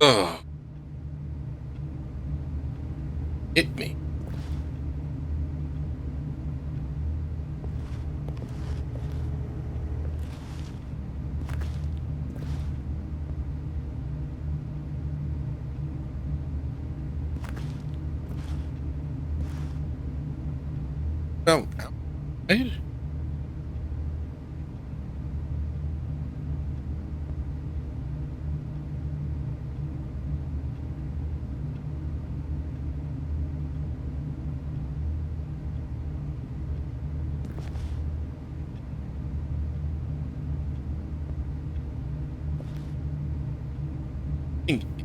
Ugh. Hit me. Oh, outside?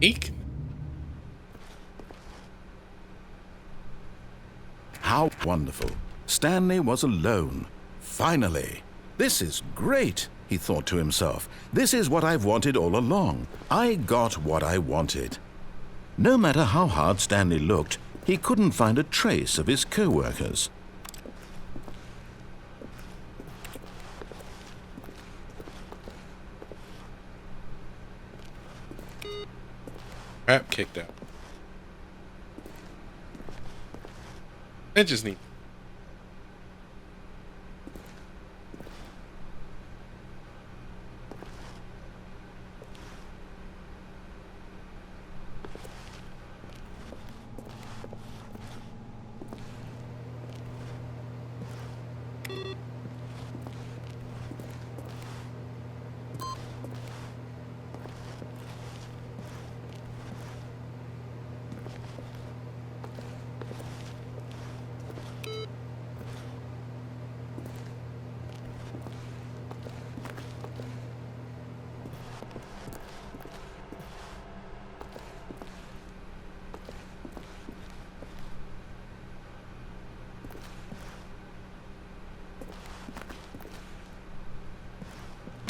Cake? How wonderful. Stanley was alone. Finally. This is great, he thought to himself. This is what I've wanted all along. I got what I wanted. No matter how hard Stanley looked, he couldn't find a trace of his co-workers. Crap kicked out. I just need.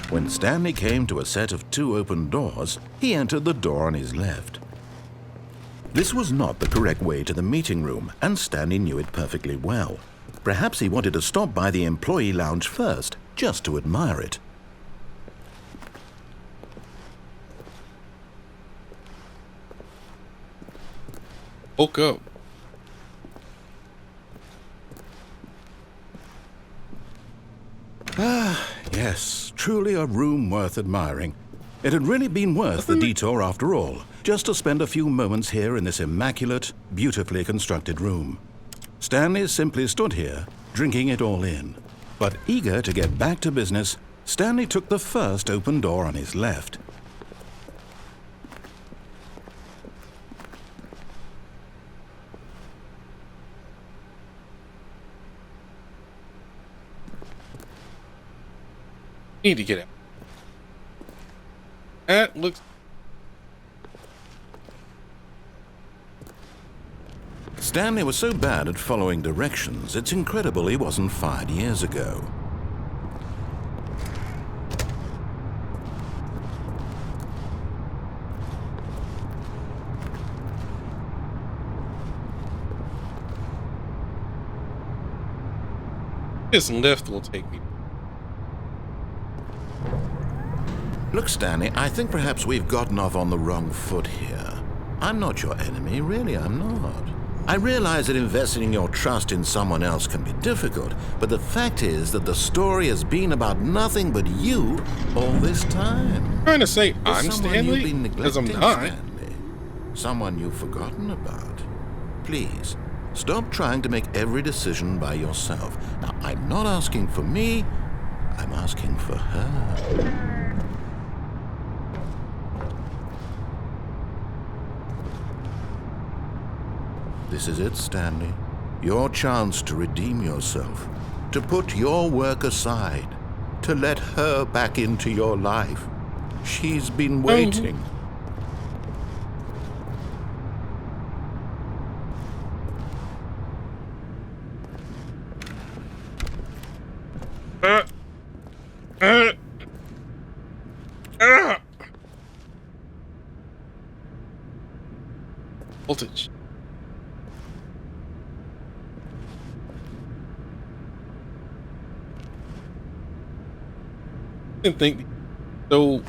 When Stanley came to a set of 2 open doors, he entered the door on his left. This was not the correct way to the meeting room, and Stanley knew it perfectly well. Perhaps he wanted to stop by the employee lounge first, just to admire it. Woke up. Yes, truly a room worth admiring. It had really been worth the detour after all, just to spend a few moments here in this immaculate, beautifully constructed room. Stanley simply stood here, drinking it all in. But eager to get back to business, Stanley took the first open door on his left. Need to get out. That looks. Stanley was so bad at following directions, it's incredible he wasn't fired years ago. This lift will take me. Look, Stanley, I think perhaps we've gotten off on the wrong foot here. I'm not your enemy, really, I'm not. I realize that investing your trust in someone else can be difficult, but the fact is that the story has been about nothing but you all this time. Trying to say There's I'm someone Stanley? you've been Because I'm neglecting, not. Stanley. Someone you've forgotten about. Please, stop trying to make every decision by yourself. Now, I'm not asking for me, I'm asking for her. This is it, Stanley. Your chance to redeem yourself, to put your work aside, to let her back into your life. She's been waiting. Uh, uh, uh. Voltage. I didn't think so.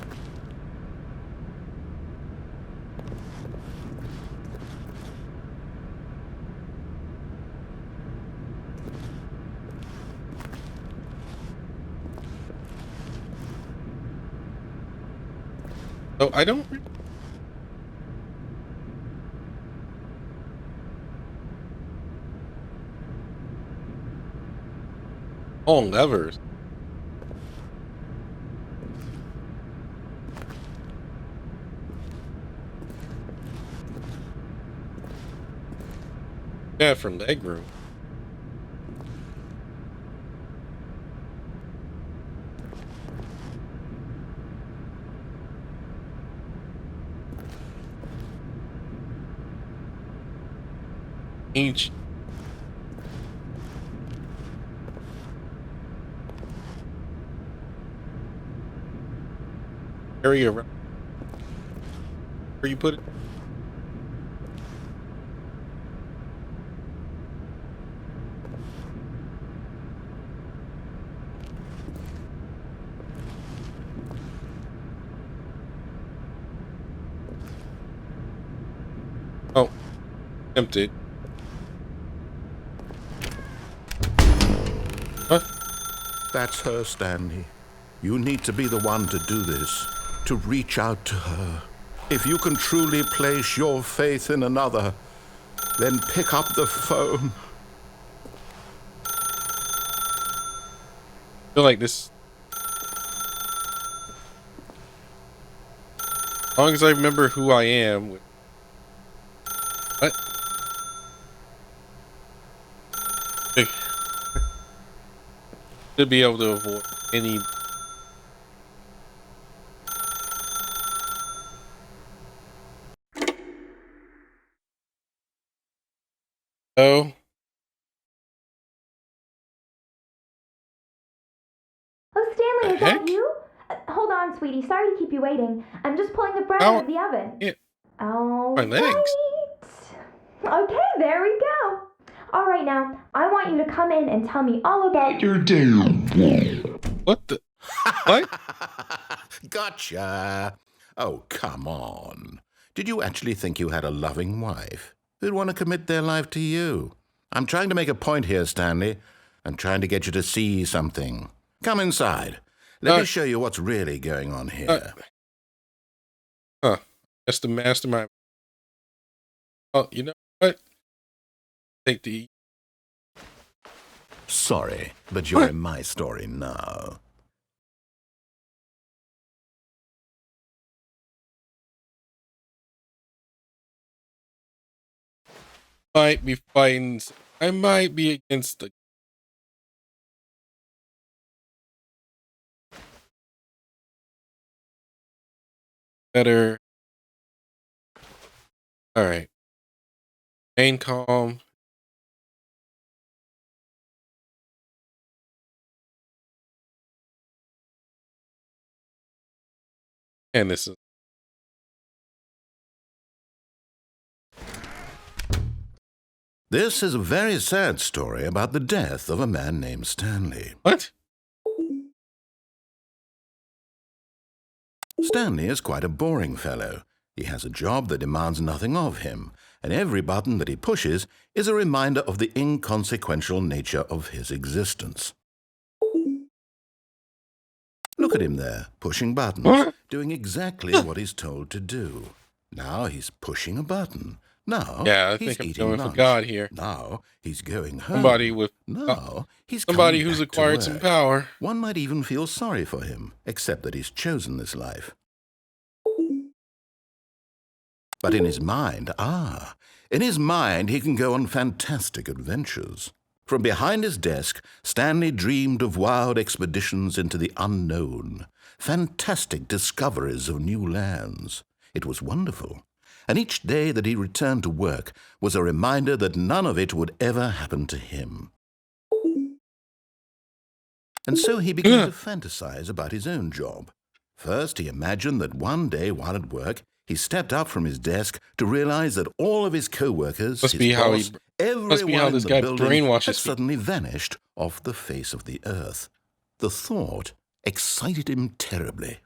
So I don't. Oh, levers. Yeah, for leg room. Ancient. Area around where you put it. Oh, empty. What? That's her, Stanley. You need to be the one to do this, to reach out to her. If you can truly place your faith in another, then pick up the phone. I feel like this. As long as I remember who I am. What? Should be able to avoid any. Oh. Oh, Stanley, The is that heck? you? Hold on, sweetie. Sorry to keep you waiting. I'm just pulling the bread How? out of the oven. Yeah, All my legs. right. Okay, there we go. All right, now, I want you to come in and tell me all about your day. What the? What? Gotcha. Oh, come on. Did you actually think you had a loving wife who'd want to commit their life to you? I'm trying to make a point here, Stanley. I'm trying to get you to see something. Come inside. Let me show you what's really going on here. Huh. That's the mastermind. Oh, you know what? Take the. Sorry, but you're in my story now. Might be fighting. I might be against the. Better. All right. Main calm. And this is. This is a very sad story about the death of a man named Stanley. What? Stanley is quite a boring fellow. He has a job that demands nothing of him, and every button that he pushes is a reminder of the inconsequential nature of his existence. Look at him there, pushing buttons, What? doing exactly what he's told to do. Now he's pushing a button. Now Yeah, I he's think I'm eating going lunch. for God here. Now he's going home. Somebody with. Now he's Somebody coming who's back to acquired some work. power. One might even feel sorry for him, except that he's chosen this life. But in his mind, he can go on fantastic adventures. From behind his desk, Stanley dreamed of wild expeditions into the unknown, fantastic discoveries of new lands. It was wonderful. And each day that he returned to work was a reminder that none of it would ever happen to him. And so he began to fantasize about his own job. First, he imagined that one day while at work, he stepped up from his desk to realize that all of his co-workers, Must his be how boss, everyone in this the guy building brainwashes had people. suddenly vanished off the face of the earth. The thought excited him terribly.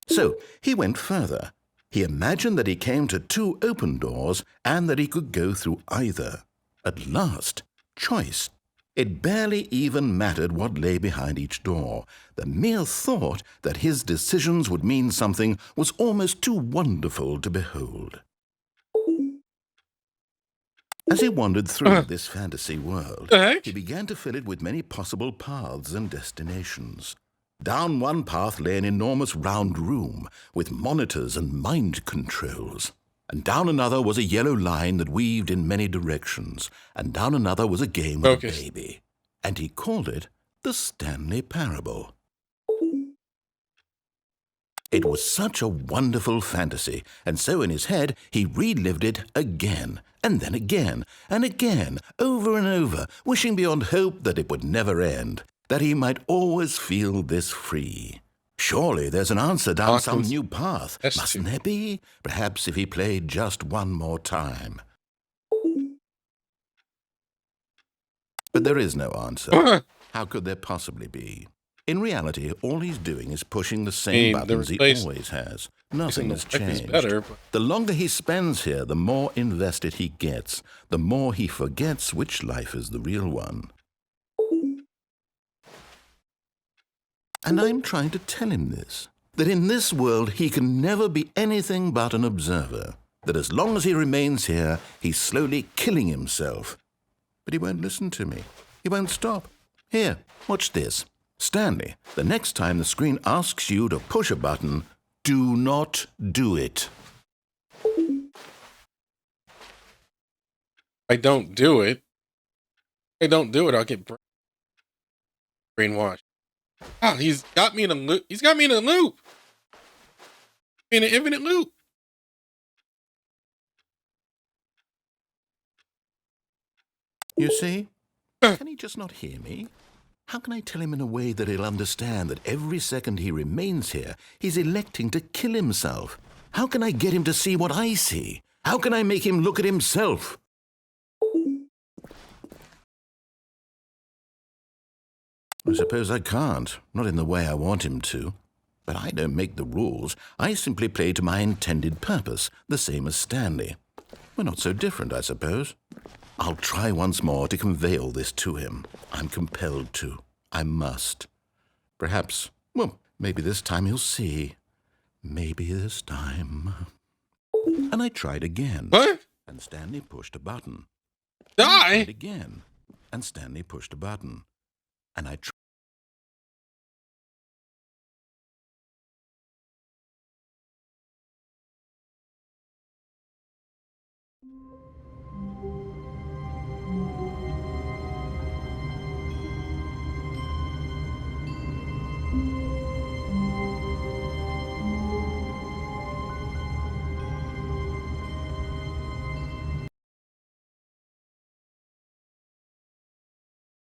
So he went further. He imagined that he came to two open doors and that he could go through either. At last, choice It barely even mattered what lay behind each door. The mere thought that his decisions would mean something was almost too wonderful to behold. As he wandered through this fantasy world, The heck? he began to fill it with many possible paths and destinations. Down one path lay an enormous round room with monitors and mind controls. And down another was a yellow line that weaved in many directions. And down another was a game with Focus. a baby. And he called it the Stanley Parable. It was such a wonderful fantasy, and so in his head he relived it again, and then again, and again, over and over, wishing beyond hope that it would never end, that he might always feel this free. Surely there's an answer down some new path, mustn't there be? Perhaps if he played just one more time. But there is no answer. How could there possibly be? In reality, all he's doing is pushing the same buttons he always has. Nothing has changed. The longer he spends here, the more invested he gets, the more he forgets which life is the real one. And I'm trying to tell him this, that in this world he can never be anything but an observer, that as long as he remains here, he's slowly killing himself. But he won't listen to me. He won't stop. Here, watch this. Stanley, the next time the screen asks you to push a button, do not do it. I don't do it. I'll get brainwashed. Ah, he's got me in a loop. He's got me in a loop. In an infinite loop. You see? Can he just not hear me? How can I tell him in a way that he'll understand that every second he remains here, he's electing to kill himself? How can I get him to see what I see? How can I make him look at himself? I suppose I can't, not in the way I want him to. But I don't make the rules. I simply play to my intended purpose, the same as Stanley. We're not so different, I suppose. I'll try once more to convey all this to him. I'm compelled to. I must. Perhaps, well, maybe this time he'll see. Maybe this time. And I tried again. What? And Stanley pushed a button. Die? I tried again. And Stanley pushed a button. And I tried.